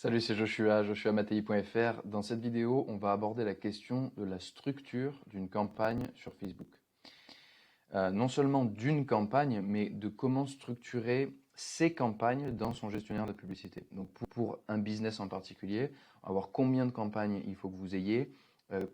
Salut, c'est Joshua, joshuamatei.fr. Dans cette vidéo, on va aborder la question de la structure d'une campagne sur Facebook. Non seulement d'une campagne, mais de comment structurer ses campagnes dans son gestionnaire de publicité. Donc pour un business en particulier, on va voir combien de campagnes il faut que vous ayez,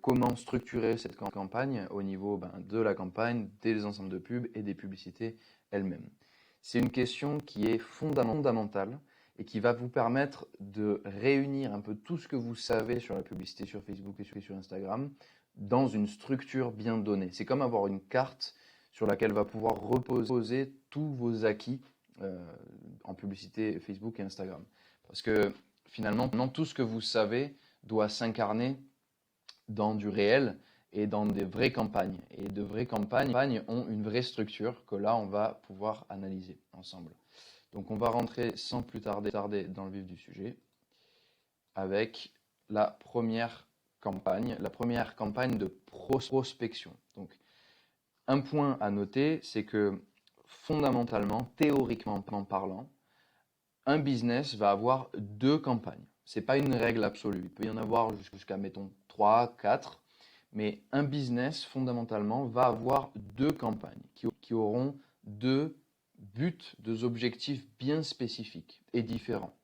comment structurer cette campagne au niveau de la campagne, des ensembles de pubs et des publicités elles-mêmes. C'est une question qui est fondamentale et qui va vous permettre de réunir un peu tout ce que vous savez sur la publicité sur Facebook et sur Instagram dans une structure bien donnée. C'est comme avoir une carte sur laquelle va pouvoir reposer tous vos acquis en publicité Facebook et Instagram. Parce que finalement, tout ce que vous savez doit s'incarner dans du réel et dans des vraies campagnes. Et de vraies campagnes ont une vraie structure que là, on va pouvoir analyser ensemble. Donc on va rentrer sans plus tarder dans le vif du sujet avec la première campagne de prospection. Donc un point à noter, c'est que fondamentalement, théoriquement parlant, un business va avoir deux campagnes. Ce n'est pas une règle absolue. Il peut y en avoir jusqu'à, mettons, 3, 4. Mais un business, fondamentalement, va avoir deux campagnes qui auront deux buts, deux objectifs bien spécifiques et différents.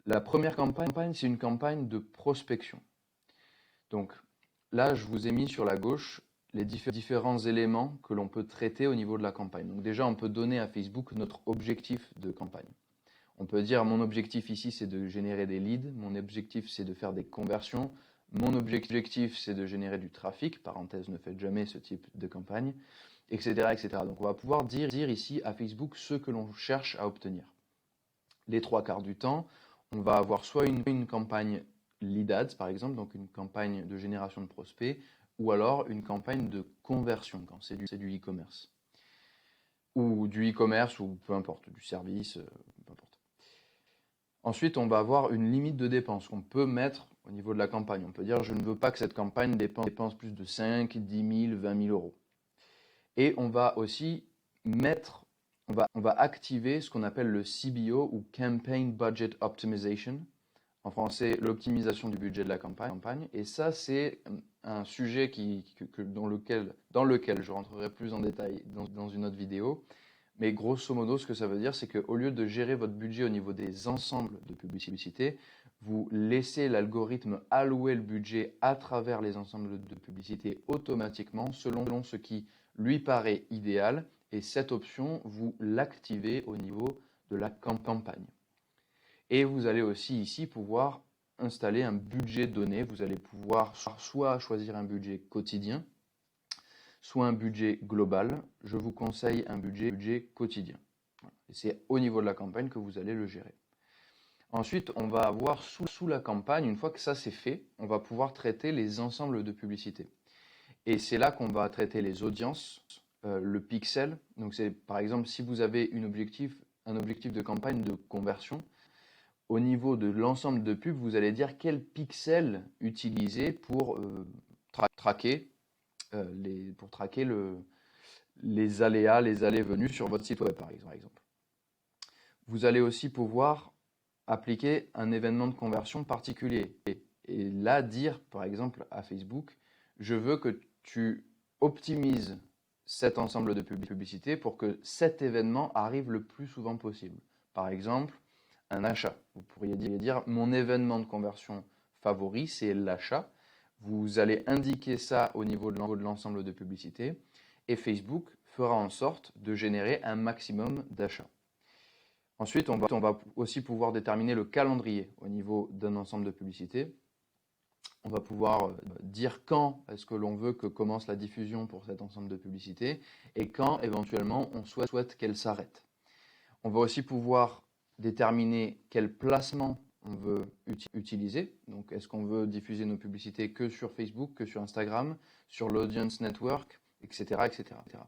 La première campagne, c'est une campagne de prospection. Donc là, je vous ai mis sur la gauche les différents éléments que l'on peut traiter au niveau de la campagne. Donc déjà, on peut donner à Facebook notre objectif de campagne. On peut dire mon objectif ici, c'est de générer des leads. Mon objectif, c'est de faire des conversions. Mon objectif, c'est de générer du trafic. Parenthèse, ne faites jamais ce type de campagne, etc., etc. Donc on va pouvoir dire ici à Facebook ce que l'on cherche à obtenir. Les trois quarts du temps, on va avoir soit une campagne lead ads, par exemple, donc une campagne de génération de prospects, ou alors une campagne de conversion, quand c'est du e-commerce. Ou du e-commerce, ou peu importe, du service, peu importe. Ensuite, on va avoir une limite de dépenses qu'on peut mettre au niveau de la campagne. On peut dire, je ne veux pas que cette campagne dépense plus de 5, 10 000, 20 000 euros. Et on va aussi mettre, on va activer ce qu'on appelle le CBO ou Campaign Budget Optimization. En français, l'optimisation du budget de la campagne. Et ça, c'est un sujet dans lequel je rentrerai plus en détail dans une autre vidéo. Mais grosso modo, ce que ça veut dire, c'est qu'au lieu de gérer votre budget au niveau des ensembles de publicité, vous laissez l'algorithme allouer le budget à travers les ensembles de publicité automatiquement selon ce qui lui paraît idéal. Et cette option, vous l'activez au niveau de la campagne. Et vous allez aussi ici pouvoir installer un budget donné. Vous allez pouvoir soit choisir un budget quotidien, soit un budget global. Je vous conseille un budget quotidien. Et c'est au niveau de la campagne que vous allez le gérer. Ensuite, on va avoir sous la campagne, une fois que ça c'est fait, on va pouvoir traiter les ensembles de publicité. Et c'est là qu'on va traiter les audiences, le pixel. Donc c'est par exemple si vous avez un objectif de campagne de conversion, au niveau de l'ensemble de pubs, vous allez dire quel pixel utiliser pour traquer les aléas, les allées-venues sur votre site web, par exemple. Vous allez aussi pouvoir appliquer un événement de conversion particulier. Et là, dire, par exemple, à Facebook, je veux que tu optimises cet ensemble de publicité pour que cet événement arrive le plus souvent possible. Par exemple, un achat. Vous pourriez dire, mon événement de conversion favori, c'est l'achat. Vous allez indiquer ça au niveau de l'ensemble de publicité et Facebook fera en sorte de générer un maximum d'achats. Ensuite, on va aussi pouvoir déterminer le calendrier au niveau d'un ensemble de publicité. On va pouvoir dire quand est-ce que l'on veut que commence la diffusion pour cet ensemble de publicité et quand éventuellement on souhaite qu'elle s'arrête. On va aussi pouvoir déterminer quel placement on veut utiliser. Donc, est-ce qu'on veut diffuser nos publicités que sur Facebook, que sur Instagram, sur l'Audience Network, etc., etc., etc.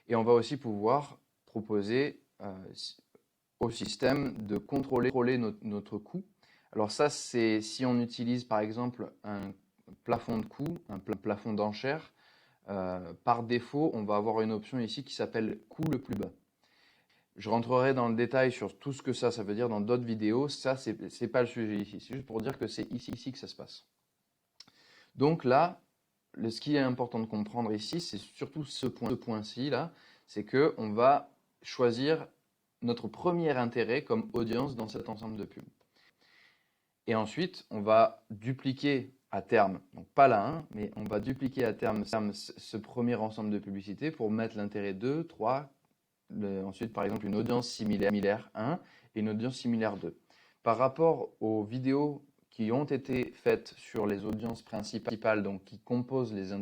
Et on va aussi pouvoir proposer au système de contrôler notre coût. Alors ça, c'est si on utilise par exemple un plafond de coût, un plafond d'enchères. Par défaut, on va avoir une option ici qui s'appelle coût le plus bas. Je rentrerai dans le détail sur tout ce que ça veut dire dans d'autres vidéos. Ça, c'est pas le sujet ici. C'est juste pour dire que c'est ici que ça se passe. Donc là, ce qui est important de comprendre ici, c'est surtout ce point-ci là, c'est que on va choisir notre premier intérêt comme audience dans cet ensemble de pubs. Et ensuite, on va dupliquer à terme, donc pas là, hein, mais on va dupliquer à terme ce premier ensemble de publicités pour mettre l'intérêt 2, 3, ensuite par exemple une audience similaire 1 et une audience similaire 2. Par rapport aux vidéos qui ont été faites sur les audiences principales, donc qui composent les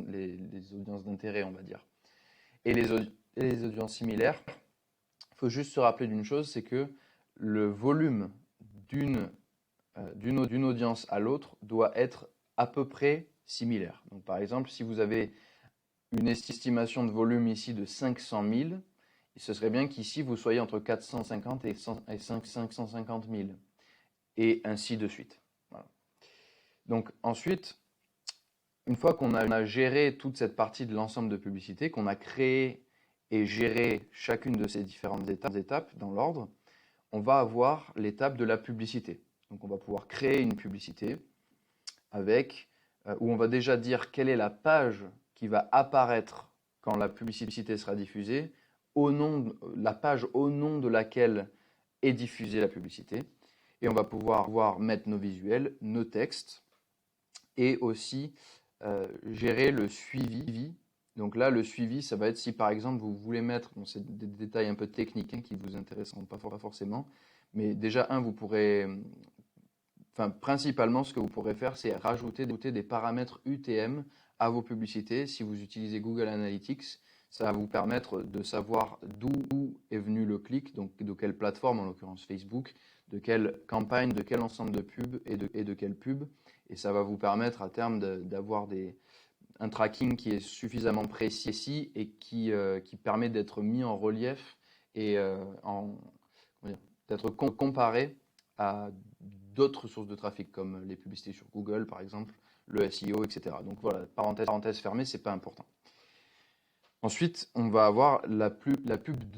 audiences d'intérêt, on va dire, et les audiences similaires, il faut juste se rappeler d'une chose, c'est que le volume d'une audience à l'autre doit être à peu près similaire. Donc, par exemple, si vous avez une estimation de volume ici de 500 000, ce serait bien qu'ici vous soyez entre 450 et 550 000, et ainsi de suite. Voilà. Donc ensuite, une fois qu'on a géré toute cette partie de l'ensemble de publicité, qu'on a créé et géré chacune de ces différentes étapes dans l'ordre, on va avoir l'étape de la publicité. Donc on va pouvoir créer une publicité avec, où on va déjà dire quelle est la page qui va apparaître quand la publicité sera diffusée, la page au nom de laquelle est diffusée la publicité. Et on va pouvoir mettre nos visuels, nos textes, et aussi gérer le suivi. Donc là, le suivi, ça va être si par exemple vous voulez mettre, bon, c'est des détails un peu techniques qui vous intéresseront pas forcément, mais déjà vous pourrez, principalement ce que vous pourrez faire, c'est rajouter des paramètres UTM à vos publicités. Si vous utilisez Google Analytics, ça va vous permettre de savoir d'où est venu le clic, donc de quelle plateforme, en l'occurrence Facebook, de quelle campagne, de quel ensemble de pubs et de quelle pub. Et ça va vous permettre à terme d'avoir un tracking qui est suffisamment précis et qui permet d'être mis en relief et d'être comparé à d'autres sources de trafic comme les publicités sur Google par exemple, le SEO, etc. Donc voilà, parenthèse fermée, c'est pas important. Ensuite, on va avoir la pub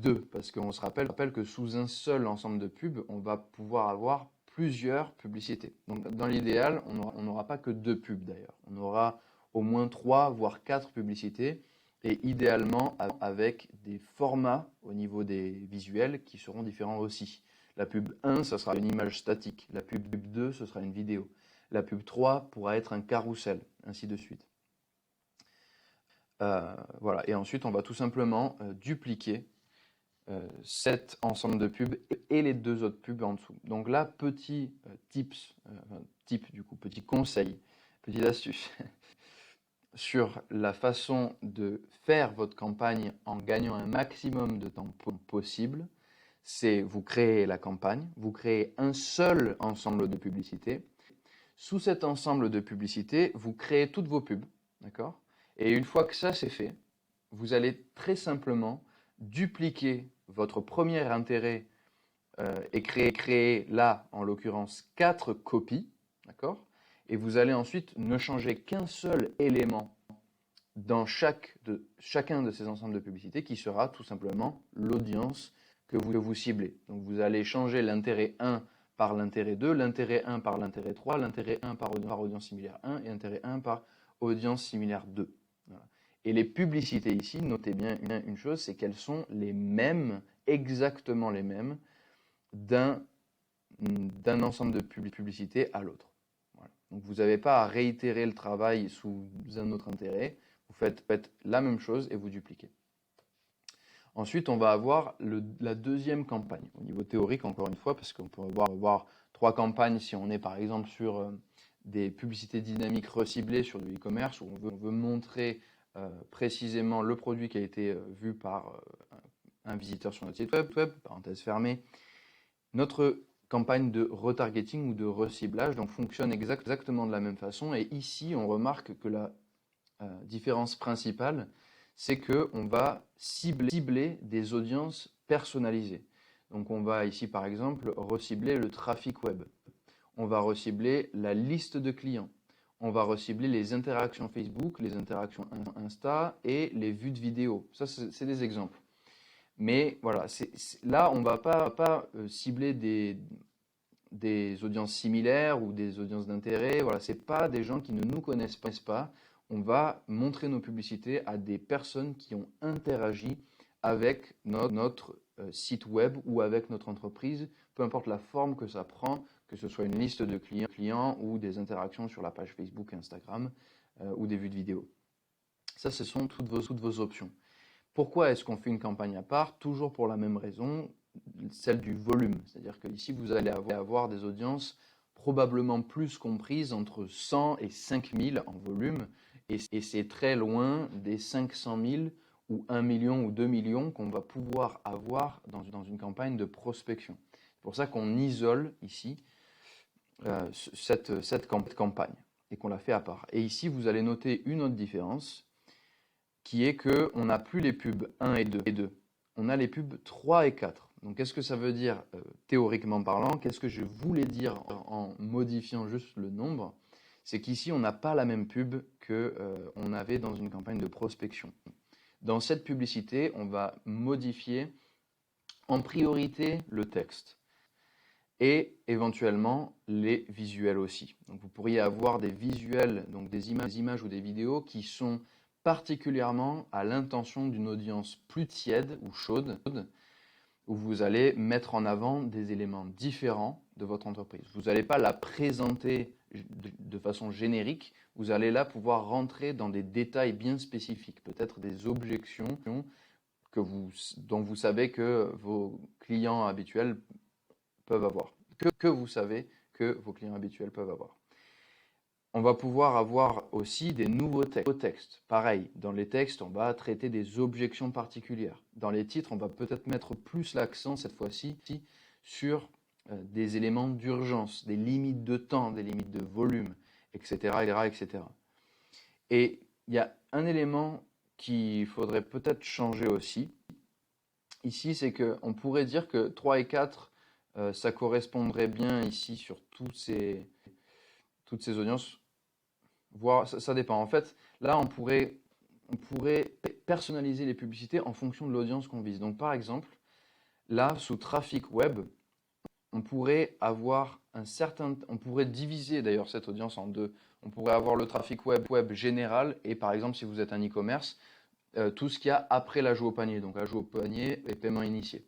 2, parce qu'on se rappelle que sous un seul ensemble de pubs, on va pouvoir avoir plusieurs publicités. Donc dans l'idéal, on n'aura pas que 2 pubs d'ailleurs. On aura au moins 3, voire 4 publicités, et idéalement avec des formats au niveau des visuels qui seront différents aussi. La pub 1, ce sera une image statique. La pub 2, ce sera une vidéo. La pub 3 pourra être un carrousel, ainsi de suite. Voilà. Et ensuite, on va tout simplement dupliquer cet ensemble de pubs et les 2 autres pubs en dessous. Donc là, petit petit conseil, petite astuce sur la façon de faire votre campagne en gagnant un maximum de temps possible, c'est vous créez la campagne, vous créez un seul ensemble de publicités. Sous cet ensemble de publicités, vous créez toutes vos pubs, d'accord ? Et une fois que ça c'est fait, vous allez très simplement dupliquer votre premier intérêt et créer là, en l'occurrence, 4 copies, d'accord ? Et vous allez ensuite ne changer qu'un seul élément dans chacun de ces ensembles de publicités qui sera tout simplement l'audience que vous ciblez. Donc vous allez changer l'intérêt 1 par l'intérêt 2, l'intérêt 1 par l'intérêt 3, l'intérêt 1 par audience similaire 1 et l'intérêt 1 par audience similaire 2. Voilà. Et les publicités ici, notez bien une chose, c'est qu'elles sont les mêmes, exactement les mêmes, d'un ensemble de publicités à l'autre. Voilà. Donc vous n'avez pas à réitérer le travail sous un autre intérêt, vous faites la même chose et vous dupliquez. Ensuite, on va avoir la deuxième campagne. Au niveau théorique, encore une fois, parce qu'on peut avoir 3 campagnes si on est par exemple sur des publicités dynamiques reciblées sur du e-commerce où on veut montrer précisément le produit qui a été vu par un visiteur sur notre site web, parenthèse fermée. Notre campagne de retargeting ou de reciblage donc fonctionne exactement de la même façon. Et ici, on remarque que la différence principale, c'est qu'on va cibler des audiences personnalisées. Donc on va ici par exemple recibler le trafic web. On va recibler la liste de clients. On va recibler les interactions Facebook, les interactions Insta et les vues de vidéos. Ça, c'est des exemples. Mais voilà, là, on ne va pas cibler des audiences similaires ou des audiences d'intérêt. Voilà, ce n'est pas des gens qui ne nous connaissent pas. On va montrer nos publicités à des personnes qui ont interagi avec notre site web ou avec notre entreprise, peu importe la forme que ça prend, que ce soit une liste de clients ou des interactions sur la page Facebook et Instagram ou des vues de vidéos. Ça, ce sont toutes vos options. Pourquoi est-ce qu'on fait une campagne à part? Toujours pour la même raison, celle du volume. C'est-à-dire que ici, vous allez avoir des audiences probablement plus comprises entre 100 et 5000 en volume, et c'est très loin des 500 000 ou 1 million ou 2 millions qu'on va pouvoir avoir dans une campagne de prospection. C'est pour ça qu'on isole ici cette campagne et qu'on la fait à part. Et ici, vous allez noter une autre différence, qui est qu'on n'a plus les pubs 1 et 2. On a les pubs 3 et 4. Donc qu'est-ce que ça veut dire théoriquement parlant? Qu'est-ce que je voulais dire en modifiant juste le nombre? C'est qu'ici, on n'a pas la même pub qu'on avait dans une campagne de prospection. Dans cette publicité, on va modifier en priorité le texte et éventuellement les visuels aussi. Donc vous pourriez avoir des visuels, donc des images ou des vidéos qui sont particulièrement à l'intention d'une audience plus tiède ou chaude, où vous allez mettre en avant des éléments différents de votre entreprise. Vous n'allez pas la présenter de façon générique, vous allez là pouvoir rentrer dans des détails bien spécifiques, peut-être des objections dont vous savez que vos clients habituels peuvent avoir, que vous savez que vos clients habituels peuvent avoir. On va pouvoir avoir aussi des nouveaux textes. Pareil, dans les textes, on va traiter des objections particulières. Dans les titres, on va peut-être mettre plus l'accent cette fois-ci sur des éléments d'urgence, des limites de temps, des limites de volume, etc. etc. Et il y a un élément qu'il faudrait peut-être changer aussi. Ici, c'est qu'on pourrait dire que 3 et 4, ça correspondrait bien ici sur toutes ces audiences. Voire, ça dépend. En fait, là, on pourrait personnaliser les publicités en fonction de l'audience qu'on vise. Donc, par exemple, là, sous trafic web, on pourrait avoir on pourrait diviser d'ailleurs cette audience en deux. On pourrait avoir le trafic web général et par exemple, si vous êtes un e-commerce, tout ce qu'il y a après l'ajout au panier. Donc, ajout au panier et paiement initié.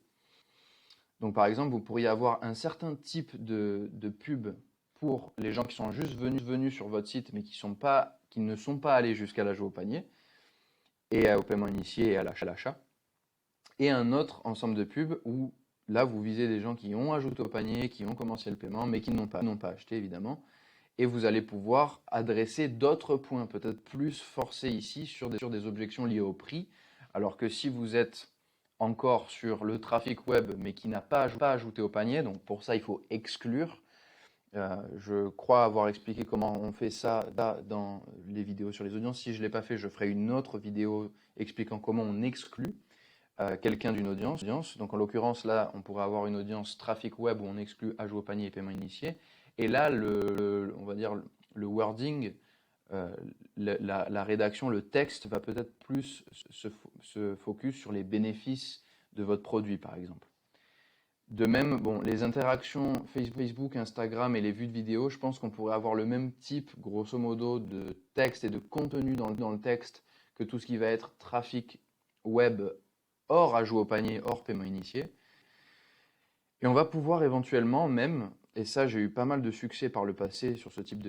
Donc, par exemple, vous pourriez avoir un certain type de pub pour les gens qui sont juste venus sur votre site, mais qui ne sont pas allés jusqu'à l'ajout au panier, et au paiement initié et à l'achat. Et un autre ensemble de pubs où là, vous visez des gens qui ont ajouté au panier, qui ont commencé le paiement, mais qui n'ont pas acheté, évidemment. Et vous allez pouvoir adresser d'autres points, peut-être plus forcés ici, sur des objections liées au prix. Alors que si vous êtes encore sur le trafic web, mais qui n'a pas ajouté au panier, donc pour ça, il faut exclure. Je crois avoir expliqué comment on fait ça dans les vidéos sur les audiences. Si je ne l'ai pas fait, je ferai une autre vidéo expliquant comment on exclut quelqu'un d'une audience. Donc en l'occurrence, là, on pourrait avoir une audience trafic web où on exclut ajout au panier et paiement initié. Et là, on va dire le wording, la rédaction, le texte va peut-être plus se focus sur les bénéfices de votre produit, par exemple. De même, bon, les interactions Facebook, Instagram et les vues de vidéos, je pense qu'on pourrait avoir le même type, grosso modo, de texte et de contenu dans le texte que tout ce qui va être trafic web hors ajout au panier, hors paiement initié. Et on va pouvoir éventuellement même, et ça j'ai eu pas mal de succès par le passé sur ce type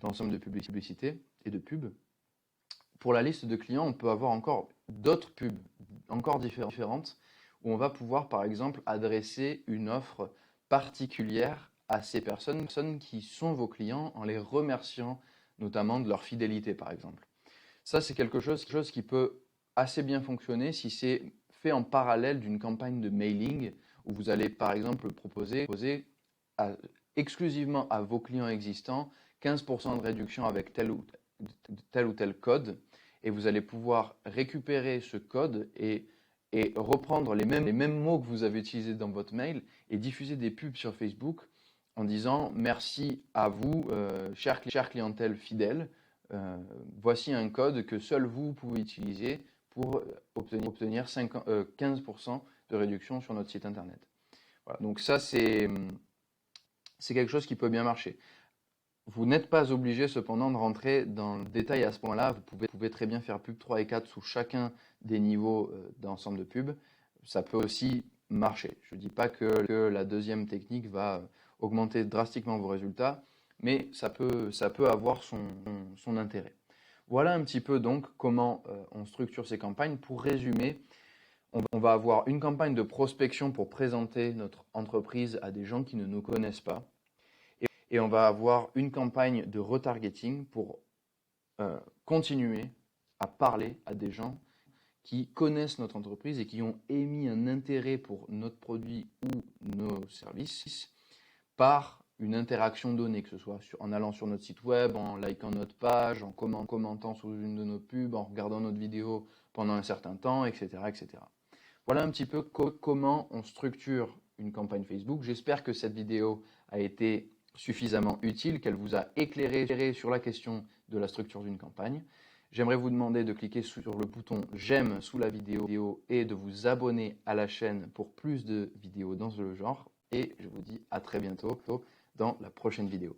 d'ensemble de publicité et de pubs, pour la liste de clients, on peut avoir encore d'autres pubs, encore différentes, où on va pouvoir par exemple adresser une offre particulière à ces personnes qui sont vos clients en les remerciant notamment de leur fidélité par exemple. Ça c'est quelque chose qui peut assez bien fonctionner si c'est fait en parallèle d'une campagne de mailing où vous allez par exemple proposer exclusivement à vos clients existants 15% de réduction avec tel ou tel code, et vous allez pouvoir récupérer ce code et reprendre les mêmes mots que vous avez utilisés dans votre mail et diffuser des pubs sur Facebook en disant merci à vous, chère clientèle fidèle, voici un code que seul vous pouvez utiliser pour obtenir 15% de réduction sur notre site internet. Voilà, donc ça, c'est quelque chose qui peut bien marcher. Vous n'êtes pas obligé cependant de rentrer dans le détail à ce point-là. Vous pouvez très bien faire pub 3 et 4 sous chacun des niveaux d'ensemble de pub. Ça peut aussi marcher. Je ne dis pas que la deuxième technique va augmenter drastiquement vos résultats, mais ça peut avoir son intérêt. Voilà un petit peu donc comment on structure ces campagnes. Pour résumer, on va avoir une campagne de prospection pour présenter notre entreprise à des gens qui ne nous connaissent pas. Et on va avoir une campagne de retargeting pour continuer à parler à des gens qui connaissent notre entreprise et qui ont émis un intérêt pour notre produit ou nos services par une interaction donnée, que ce soit en allant sur notre site web, en likant notre page, en commentant sous une de nos pubs, en regardant notre vidéo pendant un certain temps, etc. etc. Voilà un petit peu comment on structure une campagne Facebook. J'espère que cette vidéo a été suffisamment utile, qu'elle vous a éclairé sur la question de la structure d'une campagne. J'aimerais vous demander de cliquer sur le bouton j'aime sous la vidéo et de vous abonner à la chaîne pour plus de vidéos dans ce genre. Et je vous dis à très bientôt dans la prochaine vidéo.